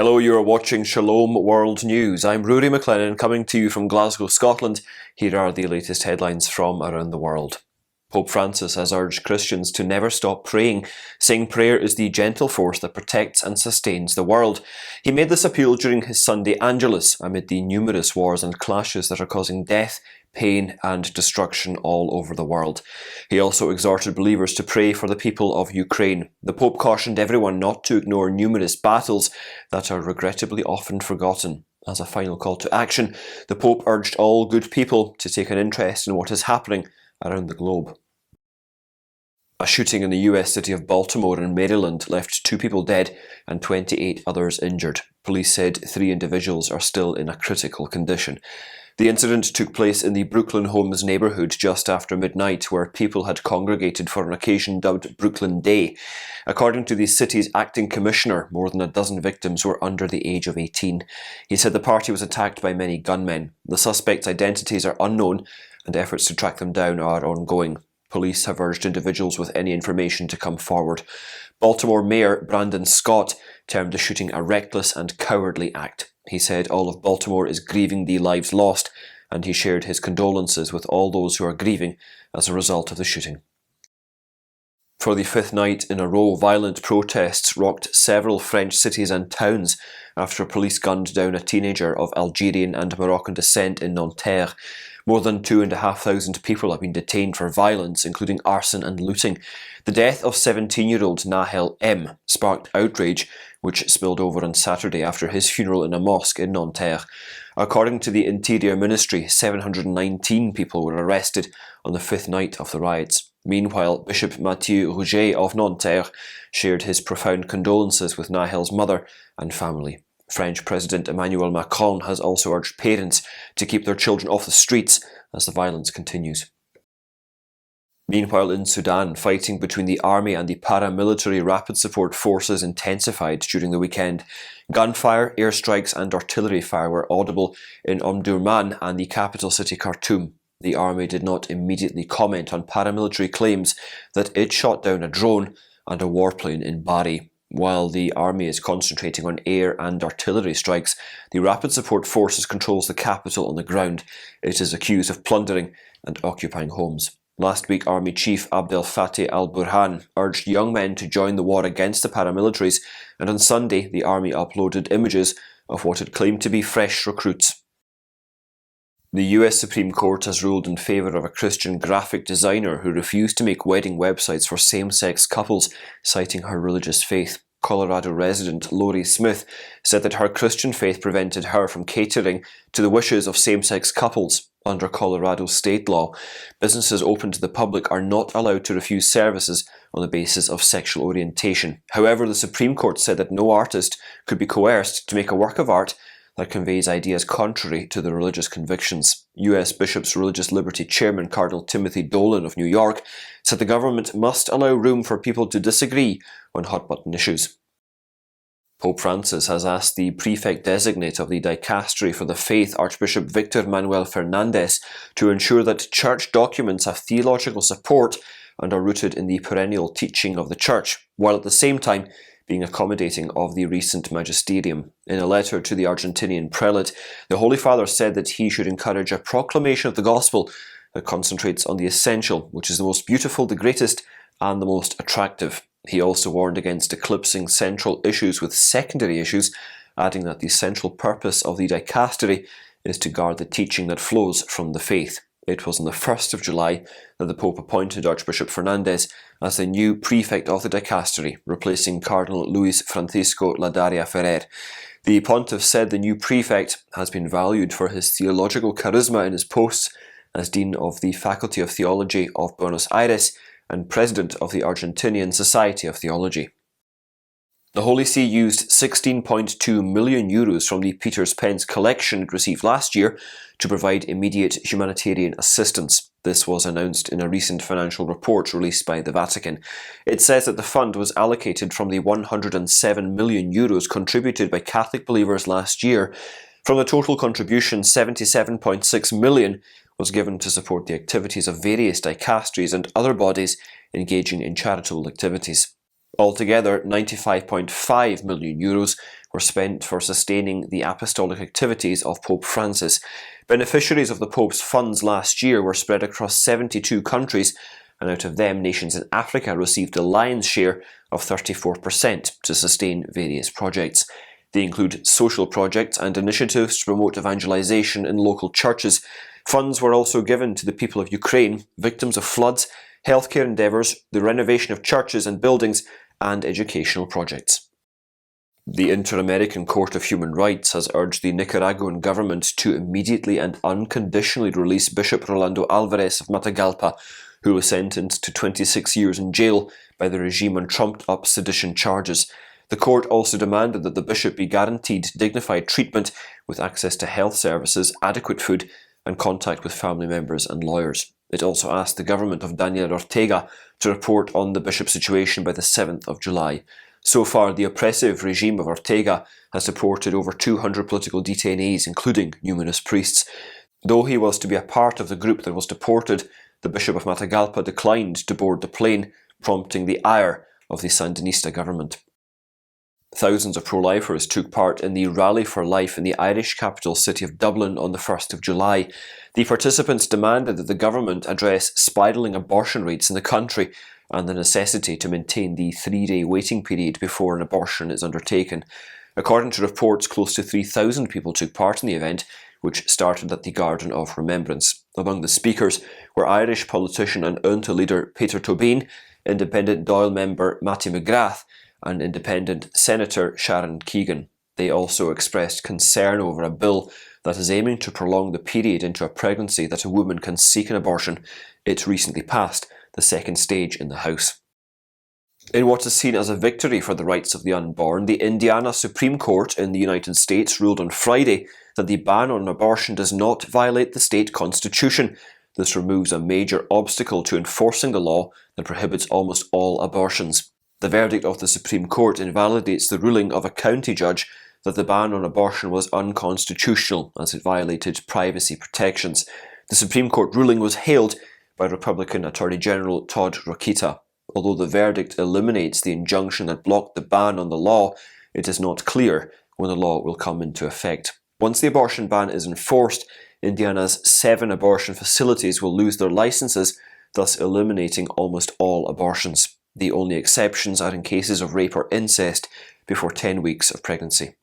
Hello, you are watching Shalom World News. I'm Rory McLennan coming to you from Glasgow, Scotland. Here are the latest headlines from around the world. Pope Francis has urged Christians to never stop praying, saying prayer is the gentle force that protects and sustains the world. He made this appeal during his Sunday Angelus amid the numerous wars and clashes that are causing death, pain and destruction all over the world. He also exhorted believers to pray for the people of Ukraine. The Pope cautioned everyone not to ignore numerous battles that are regrettably often forgotten. As a final call to action, the Pope urged all good people to take an interest in what is happening around the globe. A shooting in the US city of Baltimore in Maryland left 2 people dead and 28 others injured. Police said 3 individuals are still in a critical condition. The incident took place in the Brooklyn Homes neighbourhood just after midnight, where people had congregated for an occasion dubbed Brooklyn Day. According to the city's acting commissioner, more than a dozen victims were under the age of 18. He said the party was attacked by many gunmen. The suspects' identities are unknown and efforts to track them down are ongoing. Police have urged individuals with any information to come forward. Baltimore Mayor Brandon Scott termed the shooting a reckless and cowardly act. He said all of Baltimore is grieving the lives lost, and he shared his condolences with all those who are grieving as a result of the shooting. For the 5th night in a row, violent protests rocked several French cities and towns after police gunned down a teenager of Algerian and Moroccan descent in Nanterre. More than 2,500 people have been detained for violence, including arson and looting. The death of 17-year-old Nahel M sparked outrage, which spilled over on Saturday after his funeral in a mosque in Nanterre. According to the Interior Ministry, 719 people were arrested on the 5th night of the riots. Meanwhile, Bishop Mathieu Rouget of Nanterre shared his profound condolences with Nahel's mother and family. French President Emmanuel Macron has also urged parents to keep their children off the streets as the violence continues. Meanwhile, in Sudan, fighting between the army and the paramilitary rapid support forces intensified during the weekend. Gunfire, airstrikes and artillery fire were audible in Omdurman and the capital city Khartoum. The army did not immediately comment on paramilitary claims that it shot down a drone and a warplane in Bari. While the army is concentrating on air and artillery strikes, the Rapid Support Forces controls the capital on the ground. It is accused of plundering and occupying homes. Last week, Army Chief Abdel Fattah al-Burhan urged young men to join the war against the paramilitaries, and on Sunday, the army uploaded images of what it claimed to be fresh recruits. The US Supreme Court has ruled in favour of a Christian graphic designer who refused to make wedding websites for same-sex couples, citing her religious faith. Colorado resident Lori Smith said that her Christian faith prevented her from catering to the wishes of same-sex couples. Under Colorado state law, businesses open to the public are not allowed to refuse services on the basis of sexual orientation. However, the Supreme Court said that no artist could be coerced to make a work of art that conveys ideas contrary to their religious convictions. US Bishops' Religious Liberty Chairman Cardinal Timothy Dolan of New York said the government must allow room for people to disagree on hot-button issues. Pope Francis has asked the prefect-designate of the Dicastery for the Faith, Archbishop Victor Manuel Fernandez, to ensure that church documents have theological support and are rooted in the perennial teaching of the Church, while at the same time being accommodating of the recent magisterium. In a letter to the Argentinian prelate, the Holy Father said that he should encourage a proclamation of the gospel that concentrates on the essential, which is the most beautiful, the greatest, and the most attractive. He also warned against eclipsing central issues with secondary issues, adding that the central purpose of the dicastery is to guard the teaching that flows from the faith. It was on the 1st of July that the Pope appointed Archbishop Fernandez as the new prefect of the dicastery, replacing Cardinal Luis Francisco Ladaria Ferrer. The pontiff said the new prefect has been valued for his theological charisma in his posts as Dean of the Faculty of Theology of Buenos Aires and President of the Argentinian Society of Theology. The Holy See used €16.2 million from the Peter's Pence collection it received last year to provide immediate humanitarian assistance. This was announced in a recent financial report released by the Vatican. It says that the fund was allocated from the €107 million contributed by Catholic believers last year. From the total contribution, €77.6 million was given to support the activities of various dicasteries and other bodies engaging in charitable activities. Altogether, €95.5 million were spent for sustaining the apostolic activities of Pope Francis. Beneficiaries of the Pope's funds last year were spread across 72 countries, and out of them, nations in Africa received a lion's share of 34% to sustain various projects. They include social projects and initiatives to promote evangelization in local churches. Funds were also given to the people of Ukraine, victims of floods, healthcare endeavours, the renovation of churches and buildings, and educational projects. The Inter-American Court of Human Rights has urged the Nicaraguan government to immediately and unconditionally release Bishop Rolando Alvarez of Matagalpa, who was sentenced to 26 years in jail by the regime on trumped-up sedition charges. The court also demanded that the bishop be guaranteed dignified treatment with access to health services, adequate food, and contact with family members and lawyers. It also asked the government of Daniel Ortega to report on the bishop's situation by the 7th of July. So far, the oppressive regime of Ortega has deported over 200 political detainees, including numerous priests. Though he was to be a part of the group that was deported, the Bishop of Matagalpa declined to board the plane, prompting the ire of the Sandinista government. Thousands of pro-lifers took part in the Rally for Life in the Irish capital city of Dublin on the 1st of July. The participants demanded that the government address spiralling abortion rates in the country and the necessity to maintain the 3-day waiting period before an abortion is undertaken. According to reports, close to 3,000 people took part in the event, which started at the Garden of Remembrance. Among the speakers were Irish politician and UNTA leader Peter Tobin, Independent Dáil member Mattie McGrath, and Independent Senator Sharon Keegan. They also expressed concern over a bill that is aiming to prolong the period into a pregnancy that a woman can seek an abortion. It recently passed the second stage in the House. In what is seen as a victory for the rights of the unborn, the Indiana Supreme Court in the United States ruled on Friday that the ban on abortion does not violate the state constitution. This removes a major obstacle to enforcing the law that prohibits almost all abortions. The verdict of the Supreme Court invalidates the ruling of a county judge that the ban on abortion was unconstitutional as it violated privacy protections. The Supreme Court ruling was hailed by Republican Attorney General Todd Rokita. Although the verdict eliminates the injunction that blocked the ban on the law, it is not clear when the law will come into effect. Once the abortion ban is enforced, Indiana's 7 abortion facilities will lose their licenses, thus eliminating almost all abortions. The only exceptions are in cases of rape or incest before 10 weeks of pregnancy.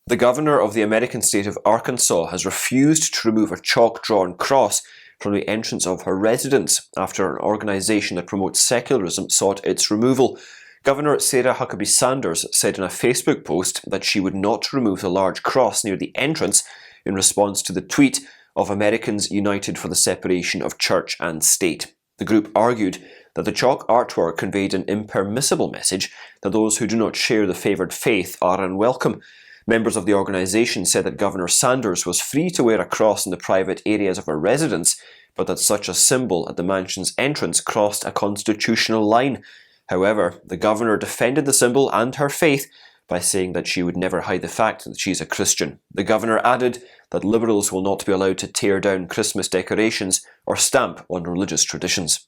The governor of the American state of Arkansas has refused to remove a chalk-drawn cross from the entrance of her residence after an organisation that promotes secularism sought its removal. Governor Sarah Huckabee Sanders said in a Facebook post that she would not remove the large cross near the entrance in response to the tweet of Americans United for the Separation of Church and State. The group argued that the chalk artwork conveyed an impermissible message that those who do not share the favoured faith are unwelcome. Members of the organisation said that Governor Sanders was free to wear a cross in the private areas of her residence, but that such a symbol at the mansion's entrance crossed a constitutional line. However, the governor defended the symbol and her faith by saying that she would never hide the fact that she is a Christian. The governor added that Liberals will not be allowed to tear down Christmas decorations or stamp on religious traditions.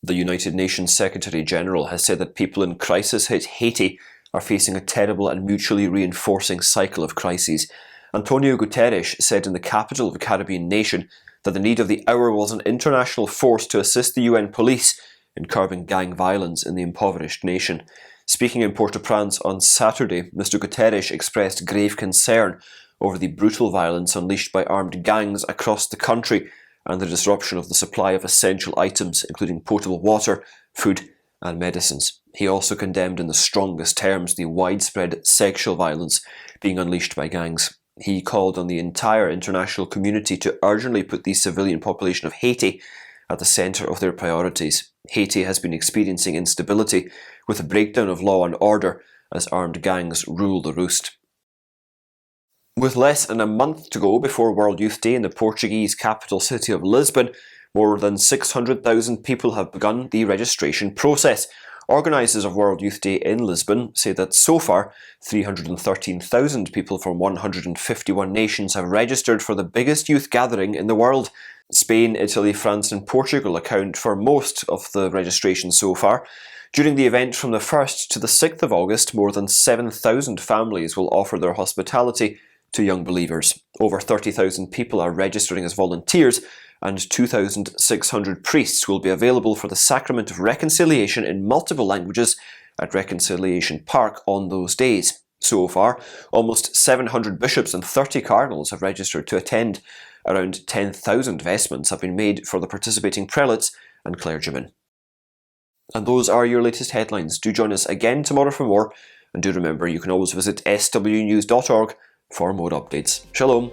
The United Nations Secretary-General has said that people in crisis-hit Haiti are facing a terrible and mutually reinforcing cycle of crises. Antonio Guterres said in the capital of a Caribbean nation that the need of the hour was an international force to assist the UN police in curbing gang violence in the impoverished nation. Speaking in Port-au-Prince on Saturday, Mr. Guterres expressed grave concern over the brutal violence unleashed by armed gangs across the country and the disruption of the supply of essential items, including potable water, food, and medicines. He also condemned in the strongest terms the widespread sexual violence being unleashed by gangs. He called on the entire international community to urgently put the civilian population of Haiti at the centre of their priorities. Haiti has been experiencing instability with a breakdown of law and order as armed gangs rule the roost. With less than a month to go before World Youth Day in the Portuguese capital city of Lisbon, more than 600,000 people have begun the registration process. Organisers of World Youth Day in Lisbon say that so far, 313,000 people from 151 nations have registered for the biggest youth gathering in the world. Spain, Italy, France and Portugal account for most of the registration so far. During the event from the 1st to the 6th of August, more than 7,000 families will offer their hospitality to young believers. Over 30,000 people are registering as volunteers, and 2,600 priests will be available for the Sacrament of Reconciliation in multiple languages at Reconciliation Park on those days. So far, almost 700 bishops and 30 cardinals have registered to attend. Around 10,000 vestments have been made for the participating prelates and clergymen. And those are your latest headlines. Do join us again tomorrow for more, and do remember you can always visit swnews.org for more updates. Shalom.